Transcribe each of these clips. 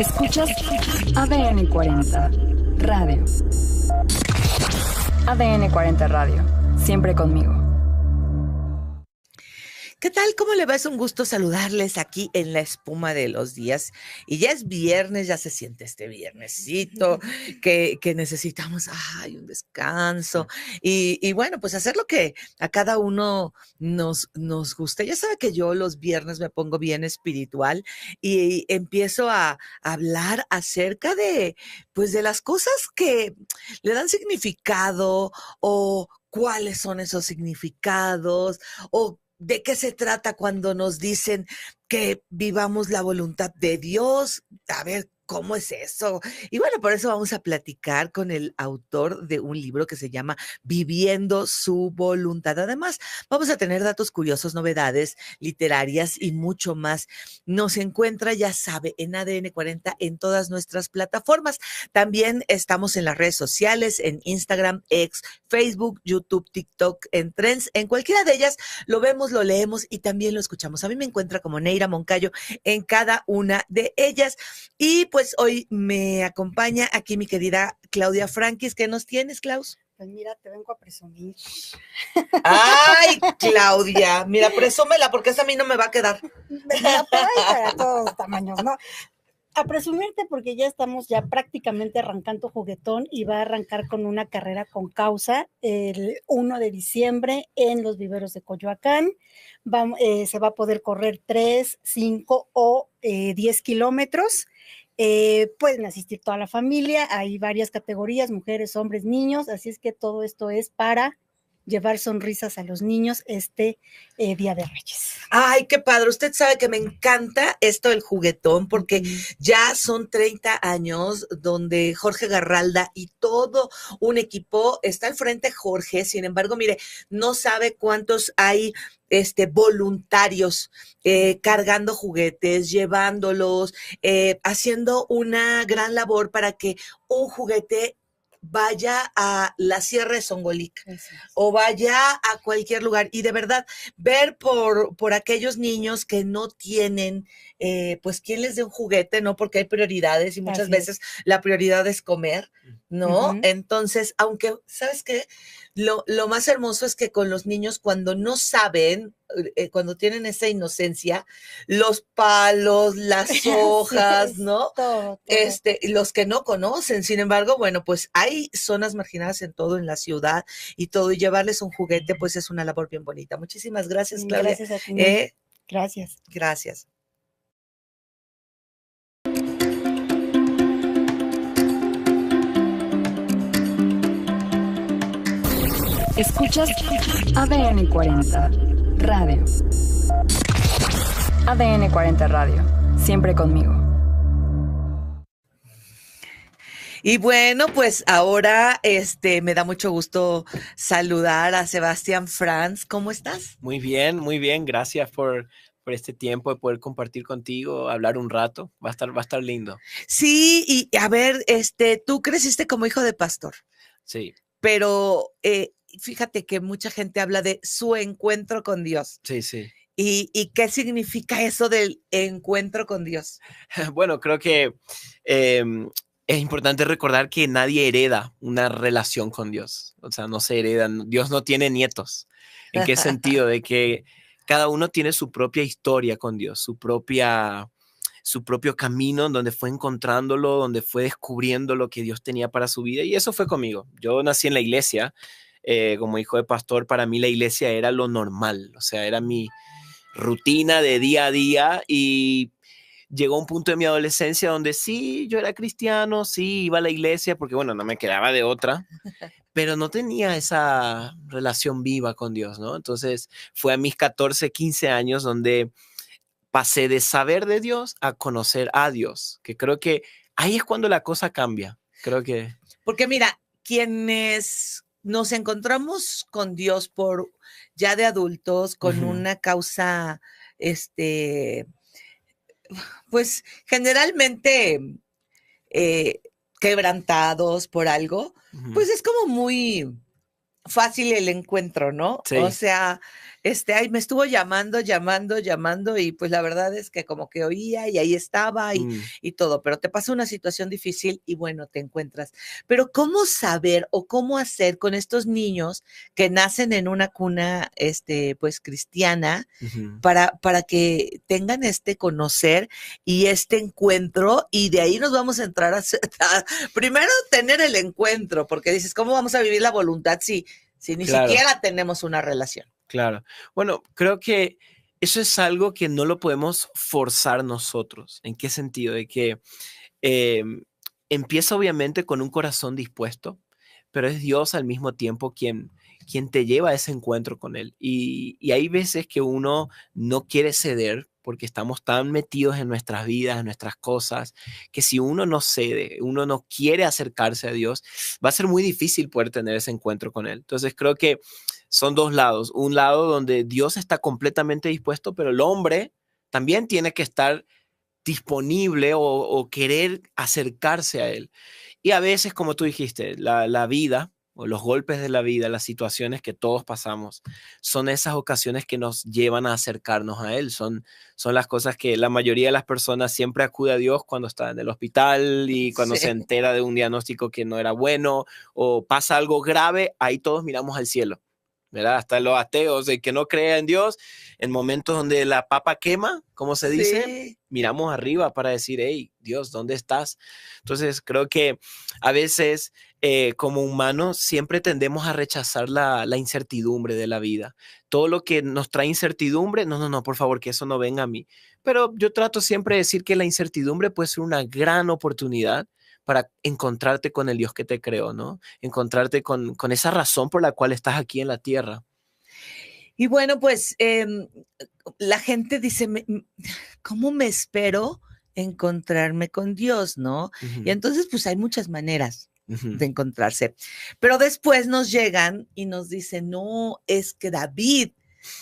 Escuchas ADN 40 Radio. ADN 40 Radio. Siempre conmigo. ¿Qué tal? ¿Cómo le va? Es un gusto saludarles aquí en la espuma de los días. Y ya es viernes, ya se siente este viernesito que necesitamos un descanso. Y bueno, pues hacer lo que a cada uno nos guste. Ya sabe que yo los viernes me pongo bien espiritual y empiezo a hablar acerca de, pues, de las cosas que le dan significado o cuáles son esos significados o de qué se trata cuando nos dicen que vivamos la voluntad de Dios. A ver, ¿cómo es eso? Y bueno, por eso vamos a platicar con el autor de un libro que se llama Viviendo su voluntad. Además, vamos a tener datos curiosos, novedades literarias y mucho más. Nos encuentra, ya sabe, en ADN 40 en todas nuestras plataformas. También estamos en las redes sociales, en Instagram, X, Facebook, YouTube, TikTok, en Trends. En cualquiera de ellas lo vemos, lo leemos y también lo escuchamos. A mí me encuentra como Neira Moncayo en cada una de ellas. Y pues hoy me acompaña aquí mi querida Claudia Franquis. ¿Qué nos tienes, Klaus? Pues mira, te vengo a presumir. ¡Ay, Claudia! Mira, presúmela porque esa a mí no me va a quedar. Mira, pero hay para todos los tamaños, ¿no? A presumirte porque ya estamos prácticamente arrancando juguetón y va a arrancar con una carrera con causa el 1 de diciembre en los viveros de Coyoacán. Se va a poder correr 3, 5 o 10 kilómetros. Pueden asistir toda la familia, hay varias categorías, mujeres, hombres, niños, así es que todo esto es para llevar sonrisas a los niños Día de Reyes. Ay, qué padre. Usted sabe que me encanta esto del juguetón porque ya son 30 años donde Jorge Garralda y todo un equipo está al frente. Jorge, sin embargo, mire, no sabe cuántos hay voluntarios cargando juguetes, llevándolos, haciendo una gran labor para que un juguete vaya a la Sierra de Songolica o vaya a cualquier lugar. Y de verdad, ver por aquellos niños que no tienen, pues, quien les dé un juguete, ¿no? Porque hay prioridades y muchas veces la prioridad es comer, ¿no? Entonces, aunque, ¿sabes qué? Lo más hermoso es que con los niños, cuando no saben, cuando tienen esa inocencia, los palos, las hojas, ¿no? Todo. Los que no conocen. Sin embargo, bueno, pues hay zonas marginadas en todo, en la ciudad y todo, y llevarles un juguete, pues es una labor bien bonita. Muchísimas gracias, Claudia. Gracias a ti. Gracias. Gracias. Escuchas ADN 40 Radio. ADN 40 Radio. Siempre conmigo. Y bueno, pues ahora me da mucho gusto saludar a Sebastián Franz. ¿Cómo estás? Muy bien. Gracias por este tiempo de poder compartir contigo, hablar un rato. Va a estar lindo. Sí, y a ver, tú creciste como hijo de pastor. Sí. Pero fíjate que mucha gente habla de su encuentro con Dios. Sí, sí. ¿Y qué significa eso del encuentro con Dios? Bueno, creo que es importante recordar que nadie hereda una relación con Dios. O sea, no se hereda. Dios no tiene nietos. ¿En qué sentido? De que cada uno tiene su propia historia con Dios, su propio camino donde fue encontrándolo, donde fue descubriendo lo que Dios tenía para su vida. Y eso fue conmigo. Yo nací en la iglesia como hijo de pastor. Para mí la iglesia era lo normal. O sea, era mi rutina de día a día y llegó un punto de mi adolescencia donde sí, yo era cristiano, sí, iba a la iglesia porque, bueno, no me quedaba de otra, pero no tenía esa relación viva con Dios, ¿no? Entonces fue a mis 14, 15 años donde pasé de saber de Dios a conocer a Dios, que creo que ahí es cuando la cosa cambia. Creo que... Porque mira, quienes nos encontramos con Dios por ya de adultos, con una causa, pues generalmente quebrantados por algo, pues es como muy fácil el encuentro, ¿no? Sí. O sea, Ay, me estuvo llamando y pues la verdad es que como que oía y ahí estaba y todo, pero te pasa una situación difícil y bueno, te encuentras. Pero ¿cómo saber o cómo hacer con estos niños que nacen en una cuna, pues cristiana, para que tengan conocer y encuentro, y de ahí nos vamos a entrar primero tener el encuentro, porque dices, ¿cómo vamos a vivir la voluntad si ni siquiera tenemos una relación? Claro. Bueno, creo que eso es algo que no lo podemos forzar nosotros. ¿En qué sentido? De que empieza obviamente con un corazón dispuesto, pero es Dios al mismo tiempo quien te lleva a ese encuentro con Él. Y hay veces que uno no quiere ceder porque estamos tan metidos en nuestras vidas, en nuestras cosas, que si uno no cede, uno no quiere acercarse a Dios, va a ser muy difícil poder tener ese encuentro con Él. Entonces creo que son dos lados. Un lado donde Dios está completamente dispuesto, pero el hombre también tiene que estar disponible o querer acercarse a Él. Y a veces, como tú dijiste, la vida o los golpes de la vida, las situaciones que todos pasamos, son esas ocasiones que nos llevan a acercarnos a Él. Son las cosas que la mayoría de las personas siempre acude a Dios cuando está en el hospital y cuando se entera de un diagnóstico que no era bueno o pasa algo grave, ahí todos miramos al cielo, ¿verdad? Hasta los ateos, el que no cree en Dios, en momentos donde la papa quema, como se dice, miramos arriba para decir, hey, Dios, ¿dónde estás? Entonces, creo que a veces como humanos siempre tendemos a rechazar la incertidumbre de la vida. Todo lo que nos trae incertidumbre, no, por favor, que eso no venga a mí. Pero yo trato siempre de decir que la incertidumbre puede ser una gran oportunidad para encontrarte con el Dios que te creó, ¿no? Encontrarte con esa razón por la cual estás aquí en la tierra. Y bueno, pues la gente dice, ¿cómo me espero encontrarme con Dios, no? Y entonces, pues hay muchas maneras de encontrarse. Pero después nos llegan y nos dicen, no, es que David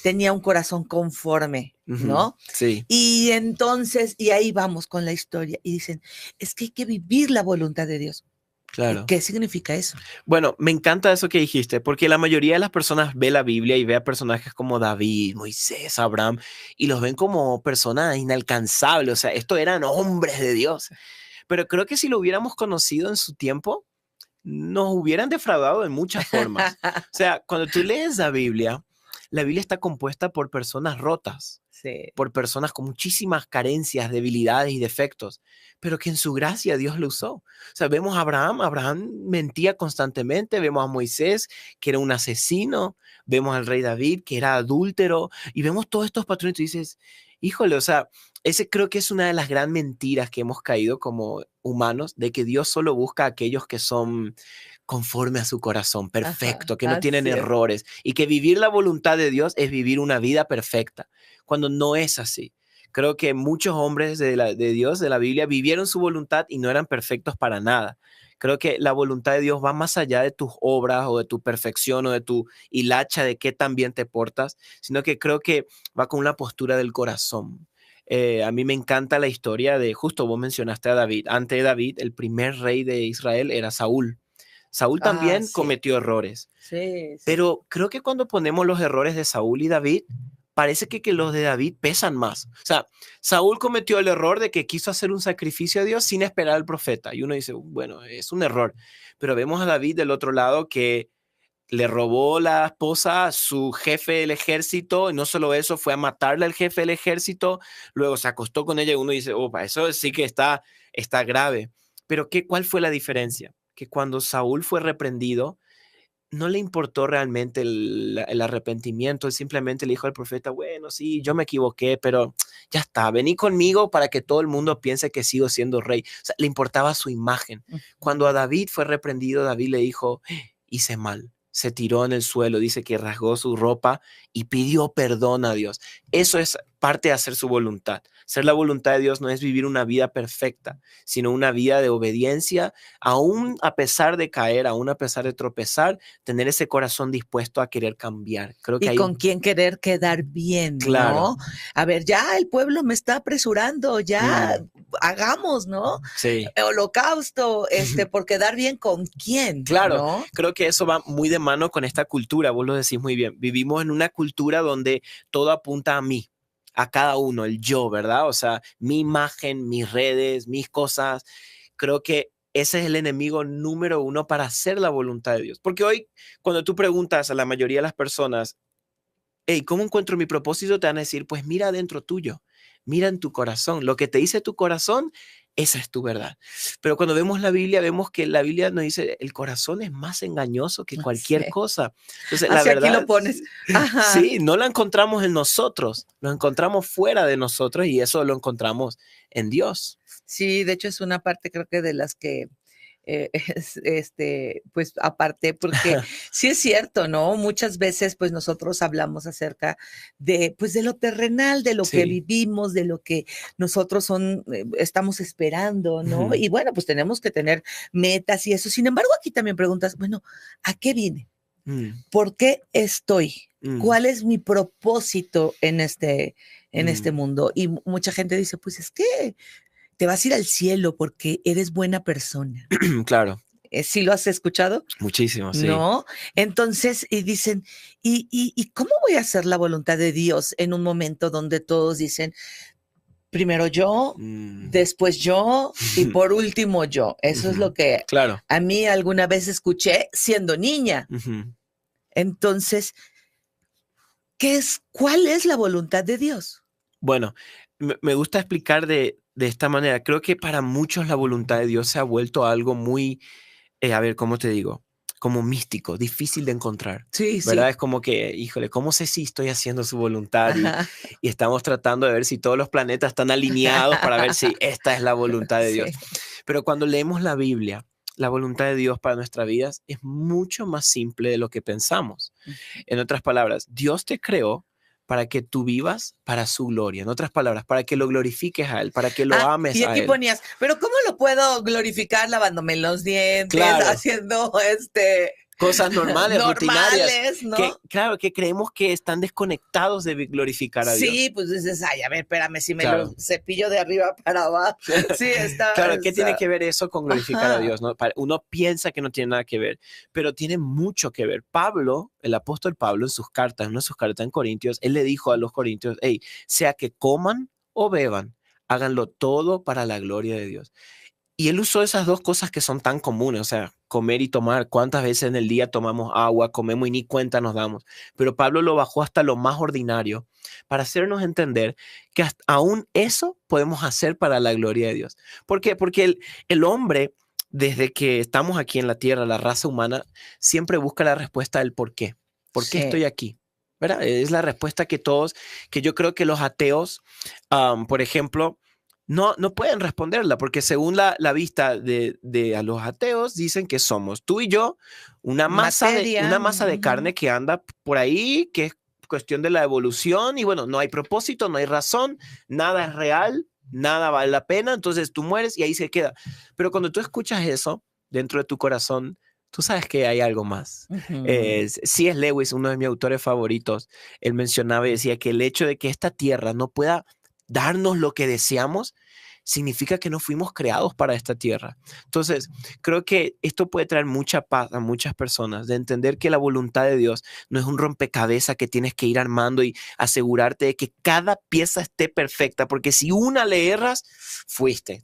tenía un corazón conforme, ¿no? Sí. Y entonces, y ahí vamos con la historia, y dicen, es que hay que vivir la voluntad de Dios. Claro. ¿Qué significa eso? Bueno, me encanta eso que dijiste, porque la mayoría de las personas ve la Biblia y ve a personajes como David, Moisés, Abraham, y los ven como personas inalcanzables. O sea, estos eran hombres de Dios. Pero creo que si lo hubiéramos conocido en su tiempo, nos hubieran defraudado de muchas formas. O sea, cuando tú lees la Biblia está compuesta por personas rotas. Sí. Por personas con muchísimas carencias, debilidades y defectos, pero que en su gracia Dios lo usó. O sea, vemos a Abraham mentía constantemente, vemos a Moisés, que era un asesino, vemos al rey David, que era adúltero, y vemos todos estos patrones y tú dices, híjole, o sea, ese creo que es una de las grandes mentiras que hemos caído como humanos, de que Dios solo busca a aquellos que son conforme a su corazón, perfecto, que no tienen errores, y que vivir la voluntad de Dios es vivir una vida perfecta, cuando no es así. Creo que muchos hombres de Dios, de la Biblia, vivieron su voluntad y no eran perfectos para nada. Creo que la voluntad de Dios va más allá de tus obras o de tu perfección o de tu hilacha de qué tan bien te portas, sino que creo que va con una postura del corazón. A mí me encanta la historia de, justo vos mencionaste a David. Antes de David, el primer rey de Israel era Saúl. Saúl también cometió errores. Sí. Pero creo que cuando ponemos los errores de Saúl y David, parece que los de David pesan más. O sea, Saúl cometió el error de que quiso hacer un sacrificio a Dios sin esperar al profeta. Y uno dice, bueno, es un error. Pero vemos a David del otro lado que le robó la esposa a su jefe del ejército, y no solo eso, fue a matarle al jefe del ejército, luego se acostó con ella y uno dice, opa, eso sí que está grave. Pero ¿cuál fue la diferencia? Que cuando Saúl fue reprendido, no le importó realmente el arrepentimiento, él simplemente le dijo al profeta, bueno, sí, yo me equivoqué, pero ya está, vení conmigo para que todo el mundo piense que sigo siendo rey. O sea, le importaba su imagen. Cuando a David fue reprendido, David le dijo, hice mal. Se tiró en el suelo, dice que rasgó su ropa y pidió perdón a Dios. Eso es parte de hacer su voluntad. Ser la voluntad de Dios no es vivir una vida perfecta, sino una vida de obediencia, aún a pesar de caer, aún a pesar de tropezar, tener ese corazón dispuesto a querer cambiar. Creo que con quién querer quedar bien, claro. ¿no? A ver, ya el pueblo me está apresurando, ya hagamos, ¿no? Sí. Holocausto, por quedar bien con quién, Claro, ¿no? creo que eso va muy de mano con esta cultura, vos lo decís muy bien. Vivimos en una cultura donde todo apunta a mí, a cada uno, el yo, ¿verdad? O sea, mi imagen, mis redes, mis cosas. Creo que ese es el enemigo número uno para hacer la voluntad de Dios. Porque hoy, cuando tú preguntas a la mayoría de las personas, hey, ¿cómo encuentro mi propósito? Te van a decir, pues mira dentro tuyo, mira en tu corazón. Lo que te dice tu corazón, esa es tu verdad. Pero cuando vemos la Biblia, vemos que la Biblia nos dice, el corazón es más engañoso que cualquier Sí. cosa. Entonces, Así la verdad, aquí lo pones. Ajá. sí, no la encontramos en nosotros, lo encontramos fuera de nosotros y eso lo encontramos en Dios. Sí, de hecho es una parte creo que de las que pues aparte, porque sí es cierto, ¿no? Muchas veces pues nosotros hablamos acerca de pues de lo terrenal, de lo que Sí. vivimos, de lo que nosotros estamos esperando, ¿no? Ujú. Y bueno, pues tenemos que tener metas y eso. Sin embargo, aquí también preguntas, bueno, ¿a qué vine? Mm, ¿Por qué estoy? mm, ¿Cuál es mi propósito en este mm. mundo? Y mucha gente dice, pues es que te vas a ir al cielo porque eres buena persona. Claro, ¿Sí lo has escuchado? muchísimo, sí. ¿No? Entonces, y dicen, ¿y cómo voy a hacer la voluntad de Dios en un momento donde todos dicen, primero yo, Mm, después yo y por último yo? Eso es ujú. lo que Claro. a mí alguna vez escuché siendo niña. Ujú. Entonces, ¿cuál es la voluntad de Dios? Bueno, me gusta explicar de esta manera. Creo que para muchos la voluntad de Dios se ha vuelto algo muy, a ver, ¿cómo te digo? Como místico, difícil de encontrar, Sí, ¿verdad? sí. Es como que, híjole, ¿cómo sé si estoy haciendo su voluntad? Ajá. Y estamos tratando de ver si todos los planetas están alineados para ver si esta es la voluntad de Dios. Sí. Pero cuando leemos la Biblia, la voluntad de Dios para nuestras vidas es mucho más simple de lo que pensamos. En otras palabras, Dios te creó para que tú vivas para su gloria. En otras palabras, para que lo glorifiques a Él, para que lo ames Y a aquí Él. ponías, pero ¿cómo lo puedo glorificar lavándome los dientes, Claro. haciendo Cosas normales, rutinarias, normales, ¿no? que claro, que creemos que están desconectados de glorificar a Dios. Sí, pues dices, ay, a ver, espérame, si me Claro. lo cepillo de arriba para abajo. Sí, está. Claro, ¿qué está- tiene que ver eso con glorificar a Ajá. Dios? ¿No? Uno piensa que no tiene nada que ver, pero tiene mucho que ver. Pablo, el apóstol Pablo, en sus cartas, en una de sus cartas en Corintios, él le dijo a los corintios, hey, sea que coman o beban, háganlo todo para la gloria de Dios. Y él usó esas dos cosas que son tan comunes, o sea, comer y tomar. ¿Cuántas veces en el día tomamos agua, comemos y ni cuenta nos damos? Pero Pablo lo bajó hasta lo más ordinario para hacernos entender que aún eso podemos hacer para la gloria de Dios. ¿Por qué? Porque el hombre, desde que estamos aquí en la tierra, la raza humana, siempre busca la respuesta del por qué. ¿Por qué Sí. estoy aquí? ¿Verdad? Es la respuesta que yo creo que los ateos, por ejemplo, no pueden responderla, porque según la vista de a los ateos, dicen que somos tú y yo una masa de carne que anda por ahí, que es cuestión de la evolución, y bueno, no hay propósito, no hay razón, nada es real, nada vale la pena, entonces tú mueres y ahí se queda. Pero cuando tú escuchas eso dentro de tu corazón, tú sabes que hay algo más. Ujú. C.S. Lewis, uno de mis autores favoritos, él mencionaba y decía que el hecho de que esta tierra no pueda darnos lo que deseamos, significa que no fuimos creados para esta tierra. Entonces, creo que esto puede traer mucha paz a muchas personas, de entender que la voluntad de Dios no es un rompecabezas que tienes que ir armando y asegurarte de que cada pieza esté perfecta, porque si una le erras,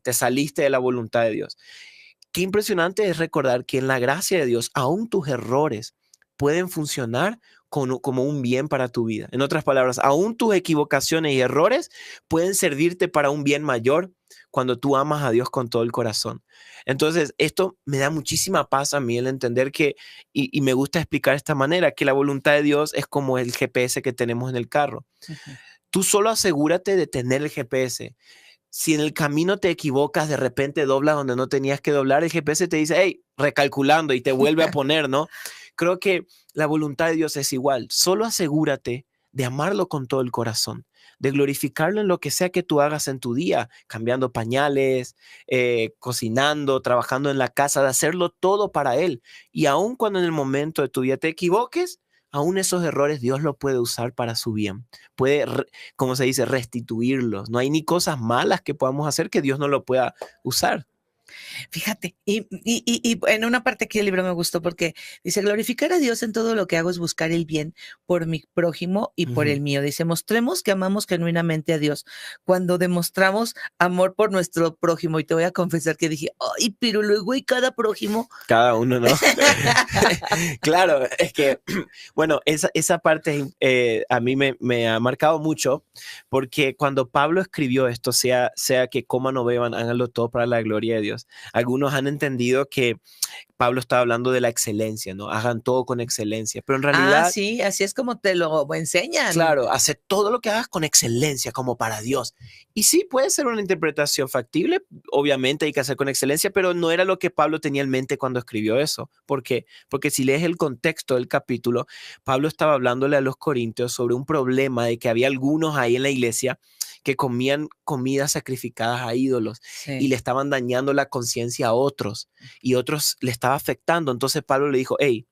te saliste de la voluntad de Dios. Qué impresionante es recordar que en la gracia de Dios, aún tus errores pueden funcionar como un bien para tu vida. En otras palabras, aún tus equivocaciones y errores pueden servirte para un bien mayor cuando tú amas a Dios con todo el corazón. Entonces, esto me da muchísima paz a mí el entender que, y me gusta explicar de esta manera, que la voluntad de Dios es como el GPS que tenemos en el carro. Ujú. Tú solo asegúrate de tener el GPS. Si en el camino te equivocas, de repente doblas donde no tenías que doblar, el GPS te dice, hey, recalculando y te vuelve a poner, ¿no? Creo que la voluntad de Dios es igual. Solo asegúrate de amarlo con todo el corazón, de glorificarlo en lo que sea que tú hagas en tu día, cambiando pañales, cocinando, trabajando en la casa, de hacerlo todo para Él. Y aun cuando en el momento de tu día te equivoques, aún esos errores Dios lo puede usar para su bien. Puede, como se dice, restituirlos. No hay ni cosas malas que podamos hacer que Dios no lo pueda usar. Fíjate, y en una parte aquí del libro me gustó porque dice, glorificar a Dios en todo lo que hago es buscar el bien por mi prójimo y por el mío. Dice, mostremos que amamos genuinamente a Dios cuando demostramos amor por nuestro prójimo. Y te voy a confesar que dije, ay, pero luego hay cada prójimo. Cada uno, ¿no? Claro, es que, bueno, esa parte a mí me ha marcado mucho porque cuando Pablo escribió esto, sea que coman o beban, háganlo todo para la gloria de Dios. Algunos han entendido que Pablo estaba hablando de la excelencia, ¿no? Hagan todo con excelencia, pero en realidad... sí, así es como te lo enseñan. Claro, hace todo lo que hagas con excelencia, como para Dios. Y sí, puede ser una interpretación factible, obviamente hay que hacer con excelencia, pero no era lo que Pablo tenía en mente cuando escribió eso. ¿Por qué? Porque si lees el contexto del capítulo, Pablo estaba hablándole a los corintios sobre un problema de que había algunos ahí en la iglesia que comían comidas sacrificadas a ídolos y le estaban dañando la conciencia a otros y otros le estaba afectando. Entonces Pablo le dijo, hey,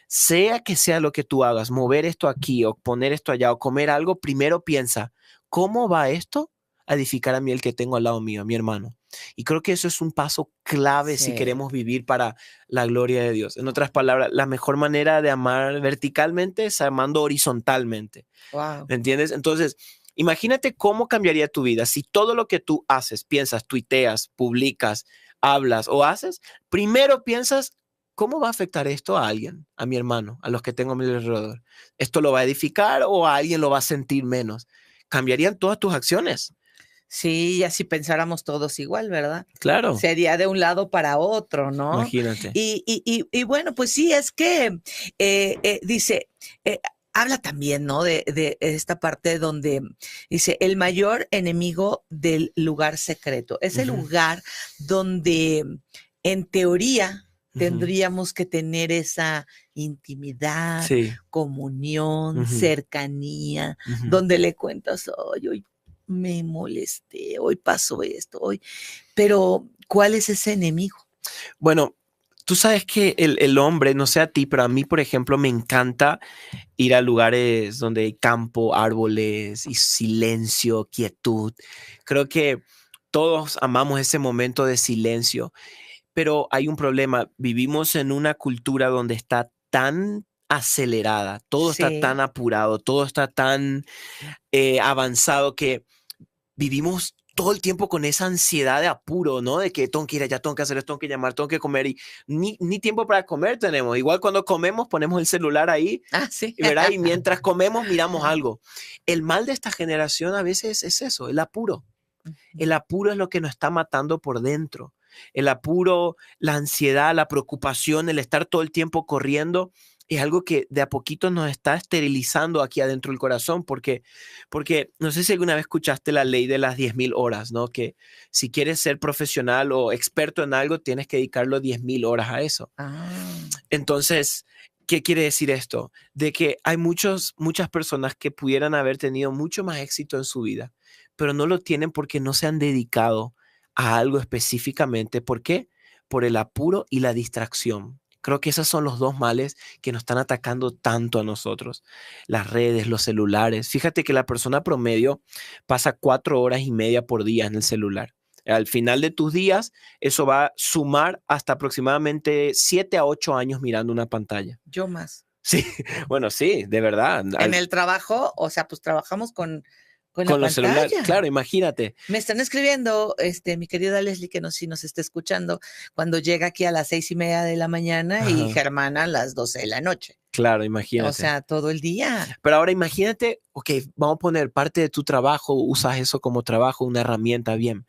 sea que sea lo que tú hagas, mover esto aquí o poner esto allá o comer algo, primero piensa, ¿cómo va esto a edificar a mí el que tengo al lado mío, a mi hermano? Y creo que eso es un paso clave si queremos vivir para la gloria de Dios. En otras palabras, la mejor manera de amar verticalmente es amando horizontalmente. Wow. ¿Me entiendes? Entonces, imagínate cómo cambiaría tu vida si todo lo que tú haces, piensas, tuiteas, publicas, hablas o haces, primero piensas, ¿cómo va a afectar esto a alguien, a mi hermano, a los que tengo a mi alrededor? ¿Esto lo va a edificar o a alguien lo va a sentir menos? Cambiarían todas tus acciones. Sí, y así pensáramos todos igual, ¿verdad? Claro. Sería de un lado para otro, ¿no? Imagínate. Y bueno, pues sí, es que dice, habla también, ¿no? De esta parte donde dice, el mayor enemigo del lugar secreto. Es el lugar donde, en teoría, tendríamos que tener esa intimidad, comunión, cercanía, donde le cuentas, hoy me molesté, hoy pasó esto, hoy. Pero, ¿cuál es ese enemigo? Bueno, tú sabes que el hombre, no sé a ti, pero a mí, por ejemplo, me encanta ir a lugares donde hay campo, árboles y silencio, quietud. Creo que todos amamos ese momento de silencio, pero hay un problema. Vivimos en una cultura donde está tan acelerada, todo está tan apurado, todo está tan avanzado que vivimos todo el tiempo con esa ansiedad de apuro, ¿no? De que tengo que ir allá, tengo que hacer esto, tengo que llamar, tengo que comer y ni tiempo para comer tenemos. Igual cuando comemos ponemos el celular ahí, ¿verdad? Y mientras comemos miramos algo. El mal de esta generación a veces es eso, el apuro. El apuro es lo que nos está matando por dentro. El apuro, la ansiedad, la preocupación, el estar todo el tiempo corriendo es algo que de a poquito nos está esterilizando aquí adentro del corazón, porque no sé si alguna vez escuchaste la ley de las 10,000 horas, ¿no? Que si quieres ser profesional o experto en algo, tienes que dedicarlo 10,000 horas a eso. Entonces, ¿qué quiere decir esto? De que hay muchas personas que pudieran haber tenido mucho más éxito en su vida, pero no lo tienen porque no se han dedicado a algo específicamente. ¿Por qué? Por el apuro y la distracción. Creo que esos son los dos males que nos están atacando tanto a nosotros. Las redes, los celulares. Fíjate que la persona promedio pasa 4 horas y media por día en el celular. Al final de tus días, eso va a sumar hasta aproximadamente 7 a 8 años mirando una pantalla. Yo más. Sí, bueno, sí, de verdad. En el trabajo, o sea, pues trabajamos con los celulares. Claro, imagínate. Me están escribiendo, mi querida Leslie, que si nos está escuchando, cuando llega aquí a las 6:30 de la mañana y Germana a las 12 de la noche. Claro, imagínate. O sea, todo el día. Pero ahora imagínate, ok, vamos a poner parte de tu trabajo, usas eso como trabajo, una herramienta, bien.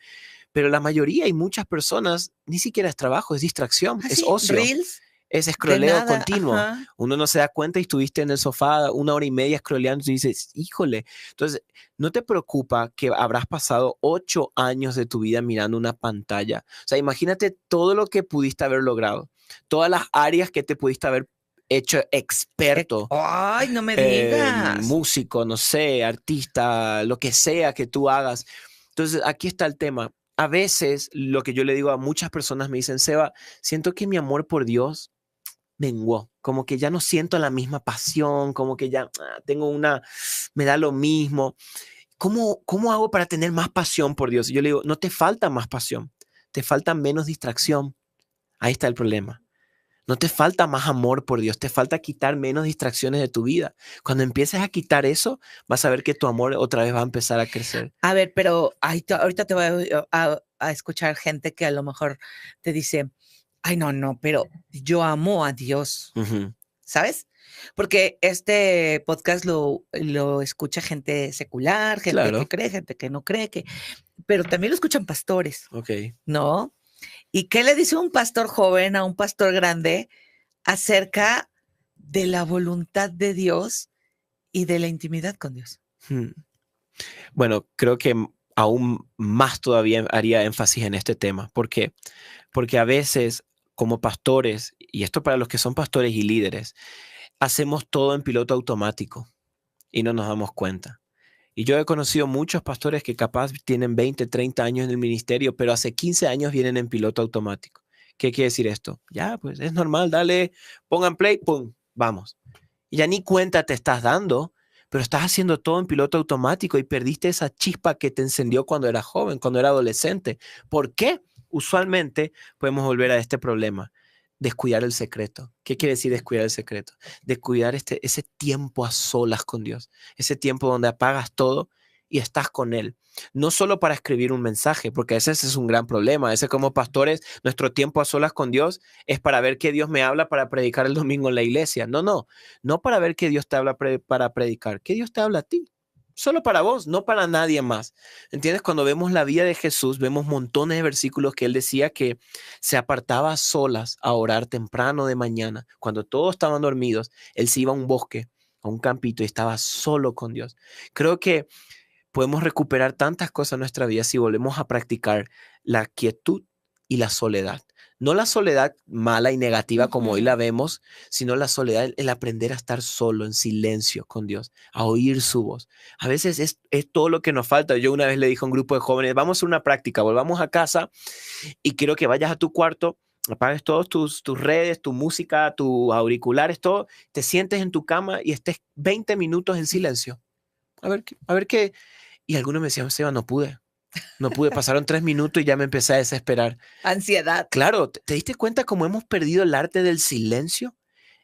Pero la mayoría y muchas personas ni siquiera es trabajo, es distracción, es ocio. Reels. Es escroleo continuo. Uno no se da cuenta y estuviste en el sofá 1 hora y media scrolleando y dices, híjole. Entonces, no te preocupa que habrás pasado 8 años de tu vida mirando una pantalla. O sea, imagínate todo lo que pudiste haber logrado, todas las áreas que te pudiste haber hecho experto. Ay, no me digas. Músico, no sé, artista, lo que sea que tú hagas. Entonces, aquí está el tema. A veces, lo que yo le digo a muchas personas me dicen, Seba, siento que mi amor por Dios menguó, como que ya no siento la misma pasión, como que ya me da lo mismo. ¿Cómo hago para tener más pasión por Dios? Y yo le digo, no te falta más pasión, te falta menos distracción. Ahí está el problema. No te falta más amor por Dios, te falta quitar menos distracciones de tu vida. Cuando empieces a quitar eso, vas a ver que tu amor otra vez va a empezar a crecer. A ver, pero ahorita te voy a escuchar gente que a lo mejor te dice, ay, no, pero yo amo a Dios, Ujú. ¿sabes? Porque este podcast lo escucha gente secular, gente Claro. que cree, gente que no cree, pero también lo escuchan pastores, Ok. ¿no? ¿Y qué le dice un pastor joven a un pastor grande acerca de la voluntad de Dios y de la intimidad con Dios? Bueno, creo que aún más todavía haría énfasis en este tema. ¿Por qué? Porque a veces, como pastores, y esto para los que son pastores y líderes, hacemos todo en piloto automático y no nos damos cuenta. Y yo he conocido muchos pastores que capaz tienen 20, 30 años en el ministerio, pero hace 15 años vienen en piloto automático. ¿Qué quiere decir esto? Ya, pues es normal, dale, pongan play, pum, vamos. Y ya ni cuenta te estás dando, pero estás haciendo todo en piloto automático y perdiste esa chispa que te encendió cuando eras joven, cuando era adolescente. ¿Por qué? Usualmente podemos volver a este problema. Descuidar el secreto. ¿Qué quiere decir descuidar el secreto? Descuidar ese tiempo a solas con Dios. Ese tiempo donde apagas todo y estás con Él. No solo para escribir un mensaje, porque ese es un gran problema. Ese como pastores, nuestro tiempo a solas con Dios es para ver qué Dios me habla para predicar el domingo en la iglesia. No para ver qué Dios te habla para predicar. ¿Qué Dios te habla a ti? Solo para vos, no para nadie más. ¿Entiendes? Cuando vemos la vida de Jesús, vemos montones de versículos que él decía que se apartaba a solas a orar temprano de mañana. Cuando todos estaban dormidos, él se iba a un bosque, a un campito y estaba solo con Dios. Creo que podemos recuperar tantas cosas en nuestra vida si volvemos a practicar la quietud y la soledad. No la soledad mala y negativa como hoy la vemos, sino la soledad, el aprender a estar solo, en silencio con Dios, a oír su voz. A veces es todo lo que nos falta. Yo una vez le dije a un grupo de jóvenes, vamos a hacer una práctica, volvamos a casa y quiero que vayas a tu cuarto, apagues todas tus redes, tu música, tus auriculares, todo, te sientes en tu cama y estés 20 minutos en silencio. A ver qué. Y algunos me decían, Seba, no pude. Pasaron 3 minutos y ya me empecé a desesperar. Ansiedad. Claro, ¿te diste cuenta cómo hemos perdido el arte del silencio?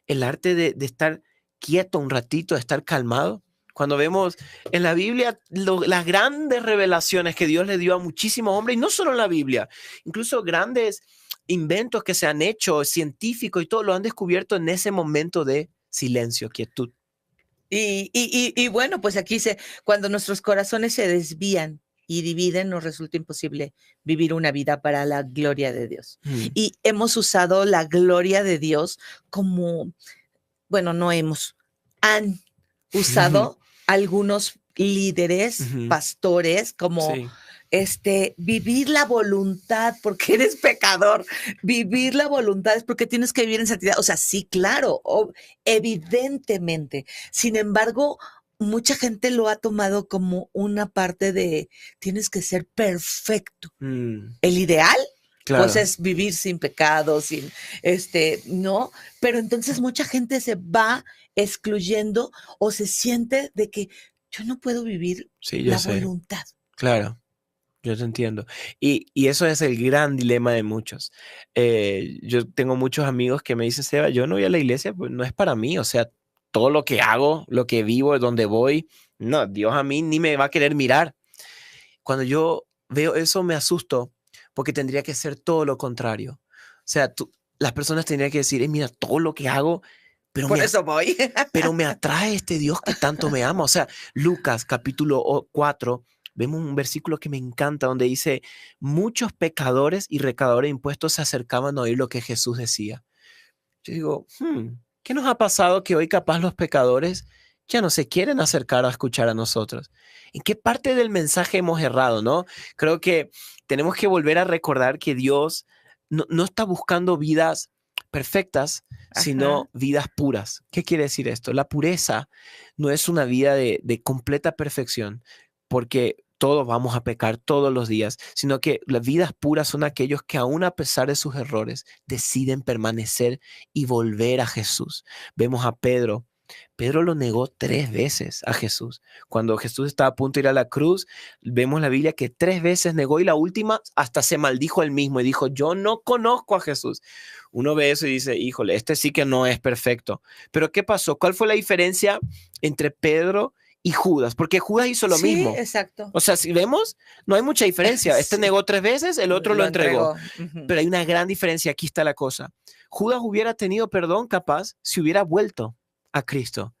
El arte de estar quieto un ratito, de estar calmado. Cuando vemos en la Biblia las grandes revelaciones que Dios le dio a muchísimos hombres, y no solo en la Biblia, incluso grandes inventos que se han hecho, científicos y todo, lo han descubierto en ese momento de silencio, quietud. Y bueno, pues aquí cuando nuestros corazones se desvían y dividen, nos resulta imposible vivir una vida para la gloria de Dios. Y hemos usado la gloria de Dios como, bueno, han usado algunos líderes, pastores, como vivir la voluntad porque eres pecador, vivir la voluntad es porque tienes que vivir en santidad. O sea, sí, claro, evidentemente. Sin embargo, mucha gente lo ha tomado como una parte de tienes que ser perfecto. El ideal, claro, pues es vivir sin pecado, sin ¿no? Pero entonces mucha gente se va excluyendo o se siente de que yo no puedo vivir la voluntad. Claro. Yo te entiendo. Y eso es el gran dilema de muchos. Yo tengo muchos amigos que me dicen, Seba, yo no voy a la iglesia, pues no es para mí. O sea, todo lo que hago, lo que vivo, donde voy, no, Dios a mí ni me va a querer mirar. Cuando yo veo eso me asusto porque tendría que ser todo lo contrario. O sea, las personas tendrían que decir, mira, todo lo que hago, pero por eso voy. Pero me atrae este Dios que tanto me ama. O sea, Lucas capítulo 4, vemos un versículo que me encanta donde dice, muchos pecadores y recaudadores de impuestos se acercaban a oír lo que Jesús decía. Yo digo, ¿qué nos ha pasado que hoy capaz los pecadores ya no se quieren acercar a escuchar a nosotros? ¿En qué parte del mensaje hemos errado, no? Creo que tenemos que volver a recordar que Dios no está buscando vidas perfectas, sino vidas puras. ¿Qué quiere decir esto? La pureza no es una vida de completa perfección, porque todos vamos a pecar todos los días, sino que las vidas puras son aquellos que aún a pesar de sus errores deciden permanecer y volver a Jesús. Vemos a Pedro. Pedro lo negó 3 veces a Jesús. Cuando Jesús estaba a punto de ir a la cruz, vemos en la Biblia que 3 veces negó y la última hasta se maldijo él mismo y dijo, yo no conozco a Jesús. Uno ve eso y dice, híjole, este sí que no es perfecto. Pero ¿qué pasó? ¿Cuál fue la diferencia entre Pedro y Judas? Porque Judas hizo lo mismo. Sí, exacto. O sea, si vemos, no hay mucha diferencia. Este Sí. negó 3 veces, el otro lo entregó. Ujú. Pero hay una gran diferencia. Aquí está la cosa. Judas hubiera tenido perdón capaz si hubiera vuelto a Cristo.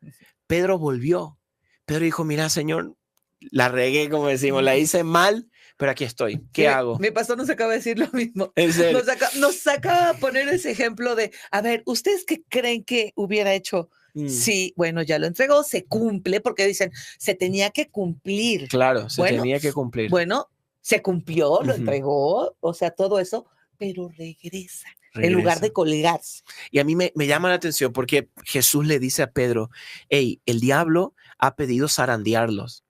Pedro volvió. Pedro dijo, mira, Señor, la regué, como decimos, la hice mal, pero aquí estoy. ¿Qué Sí, hago? Mi pastor nos acaba de decir lo mismo. En serio. Nos acaba de poner ese ejemplo de, a ver, ¿ustedes qué creen que hubiera hecho? Sí, bueno, ya lo entregó, se cumple, porque dicen, se tenía que cumplir. Claro, se Bueno, tenía que cumplir. Bueno, se cumplió, lo Ujú. entregó, o sea, todo eso, pero regresa. En lugar de colgarse. Y a mí me llama la atención porque Jesús le dice a Pedro, hey, el diablo ha pedido zarandearlos.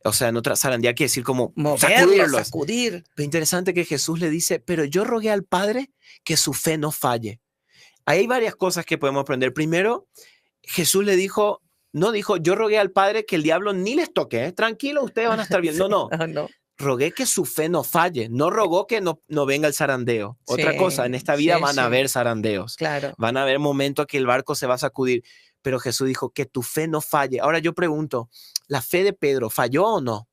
O sea, en otra zarandear quiere decir como sacudirlos. Sacudir. Lo interesante que Jesús le dice, pero yo rogué al Padre que su fe no falle. Ahí hay varias cosas que podemos aprender. Primero, Jesús le dijo, no dijo, yo rogué al Padre que el diablo ni les toque, ¿eh? Tranquilo, ustedes van a estar bien. No, no. No. Rogué que su fe no falle, no rogó que no venga el zarandeo. Otra Sí, cosa, en esta vida sí, van a sí. haber zarandeos, Claro. van a haber momentos que el barco se va a sacudir, pero Jesús dijo que tu fe no falle. Ahora yo pregunto, ¿la fe de Pedro falló o no?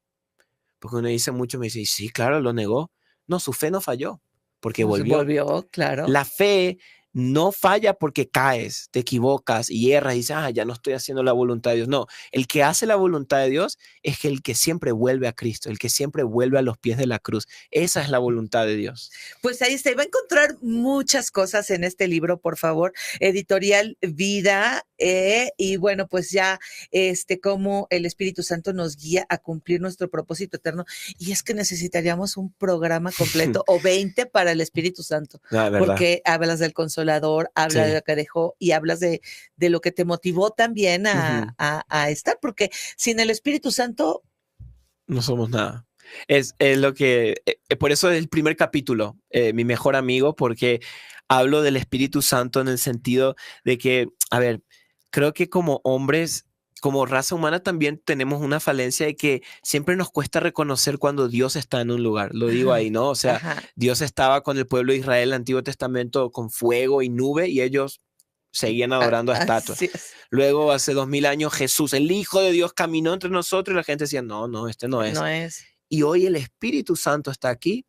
Porque uno dice mucho, me dice, sí, claro, lo negó. No, su fe no falló, porque volvió. Volvió, claro. La fe no falla porque caes, te equivocas y erras y dices, ya no estoy haciendo la voluntad de Dios. No, el que hace la voluntad de Dios es el que siempre vuelve a Cristo, el que siempre vuelve a los pies de la cruz. Esa es la voluntad de Dios. Pues ahí se va a encontrar muchas cosas en este libro, por favor. Editorial Vida. Y bueno, pues ya cómo el Espíritu Santo nos guía a cumplir nuestro propósito eterno. Y es que necesitaríamos un programa completo o 20 para el Espíritu Santo. Porque hablas del Consolador, hablas de lo que dejó y hablas de lo que te motivó también a estar. Porque sin el Espíritu Santo no somos nada. Es lo que, por eso es el primer capítulo, mi mejor amigo, porque hablo del Espíritu Santo en el sentido de que, a ver, creo que como hombres, como raza humana también tenemos una falencia de que siempre nos cuesta reconocer cuando Dios está en un lugar. Lo digo ahí, ¿no? O sea, Dios estaba con el pueblo de Israel en el Antiguo Testamento con fuego y nube y ellos seguían adorando a estatuas. Luego, hace 2000 años, Jesús, el Hijo de Dios, caminó entre nosotros y la gente decía, no, este no es. No es. Y hoy el Espíritu Santo está aquí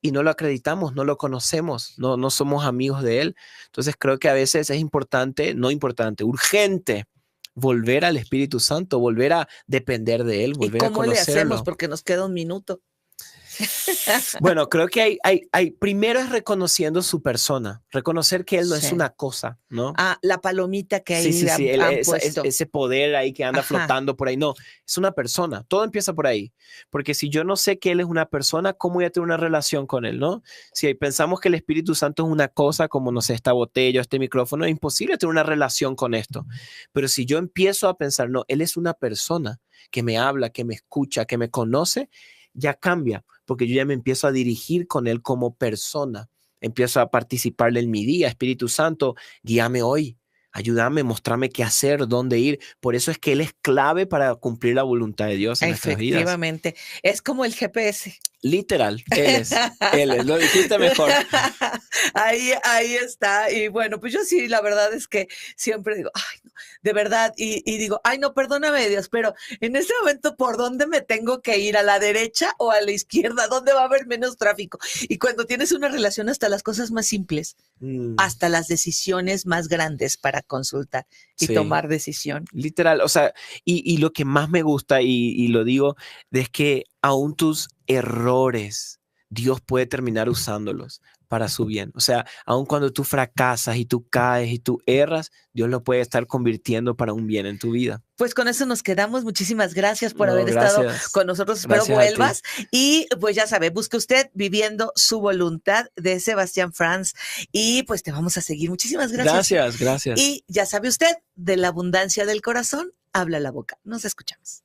y no lo acreditamos, no lo conocemos, no somos amigos de Él. Entonces creo que a veces es urgente volver al Espíritu Santo, volver a depender de Él, volver a conocerlo. ¿Y cómo le hacemos? Porque nos queda un minuto. Bueno, creo que hay primero es reconociendo su persona, reconocer que Él no es una cosa, ¿no? La palomita que ahí han puesto. Ese poder ahí que anda flotando por ahí, no, es una persona, todo empieza por ahí, porque si yo no sé que Él es una persona, ¿cómo voy a tener una relación con Él, no? Si pensamos que el Espíritu Santo es una cosa, como no sé, esta botella, este micrófono, es imposible tener una relación con esto, pero si yo empiezo a pensar, no, Él es una persona que me habla, que me escucha, que me conoce, ya cambia, porque yo ya me empiezo a dirigir con Él como persona, empiezo a participarle en mi día. Espíritu Santo, guíame hoy, ayúdame, mostrame qué hacer, dónde ir. Por eso es que Él es clave para cumplir la voluntad de Dios en nuestras vidas. Efectivamente, es como el GPS. Literal, Él es, lo dijiste mejor. Ahí está, y bueno, pues yo sí, la verdad es que siempre digo, ay, no, de verdad, y digo, ay, no, perdóname Dios, pero en este momento, ¿por dónde me tengo que ir? ¿A la derecha o a la izquierda? ¿Dónde va a haber menos tráfico? Y cuando tienes una relación, hasta las cosas más simples, hasta las decisiones más grandes para consultar y tomar decisión. Literal, o sea, y lo que más me gusta, y lo digo, es que aún tus errores, Dios puede terminar usándolos para su bien. O sea, aun cuando tú fracasas y tú caes y tú erras, Dios lo puede estar convirtiendo para un bien en tu vida. Pues con eso nos quedamos. Muchísimas gracias por haber estado con nosotros. Espero vuelvas. Y pues ya sabe, busque usted Viviendo su Voluntad de Sebastián Franz. Y pues te vamos a seguir. Muchísimas gracias. Gracias. Y ya sabe usted, de la abundancia del corazón habla la boca. Nos escuchamos.